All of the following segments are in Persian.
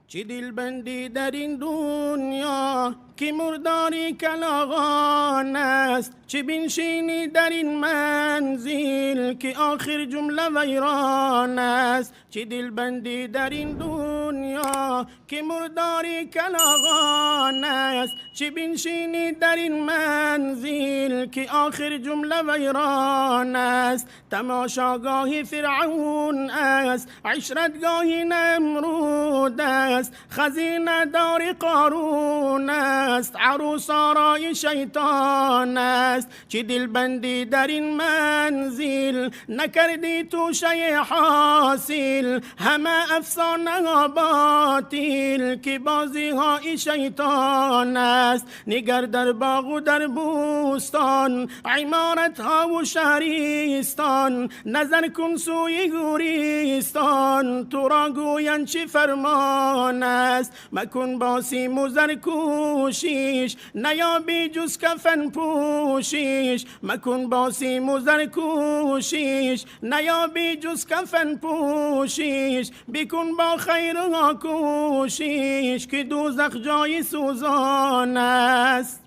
چی دلبندی در این دنیا که مرداری کلاغان است، چه بنشینی در این منزل که آخر جمله ویران است. چه دلبندی در این دنیا که مرداری کلاغان است، چه بنشینی در این منزل که آخر جمله ویران است. تماشاگاه فرعون است، عشرتگاه نمرود است، خزینه دار قارون است، عروس آرای شیطان است. چه دلبندی در این منزل نکردی توشه حاصل، همه افسانه باطل که بازی های شیطان است. نگر در باغ و در بوستان، عمارت ها و شهریستان، نظر کن سوی گوریستان، تو را گویند چه فرمان است. مکن با سیم و زر کوشش، نیابی جز کفن پوشش. مکن با سیم و زر کوشش، نیابی جز کفن پوشش. بکن با خیرها کوشش که دوزخ جای سوزان است.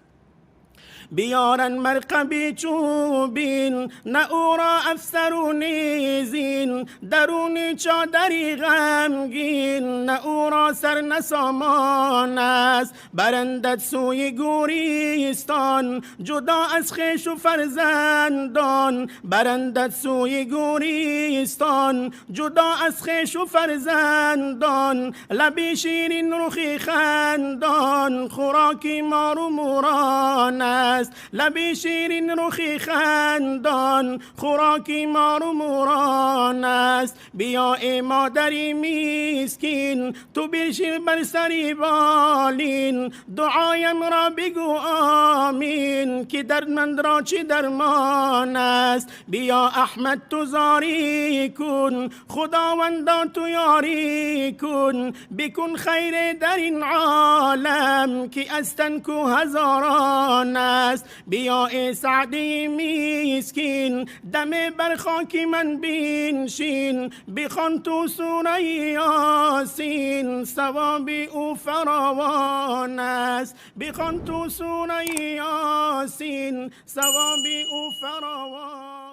بیارن مرقبی چوبین، نه او را افسر و نیزین، درونی چادری غمگین، نه او را سر نسامان است. برندت سوی گوریستان، جدا از خویش و فرزندان، برندت سوی گوریستان، جدا از خویش و فرزندان. لبی شیرین رخی خندان، خوراکی مار و موران است. لبی شیرین رخی خندان، خوراکی مار و موران است. بیا ای مادری مسکین، تو بشین بر سری بالین، دعایم را بگو آمین که دردمند را چه درمان است. بیا احمد تو زاری کن، خداوندا تو یاری کن، بکن خیر در این عالم که از تنکو هزاران است. بیا ای سعدی مسکین، دم بر خاک من بنشین، بخوان تو سوره یاسین، ثواب او فراوان است. بخوان تو سوره یاسین، ثواب او فراوان.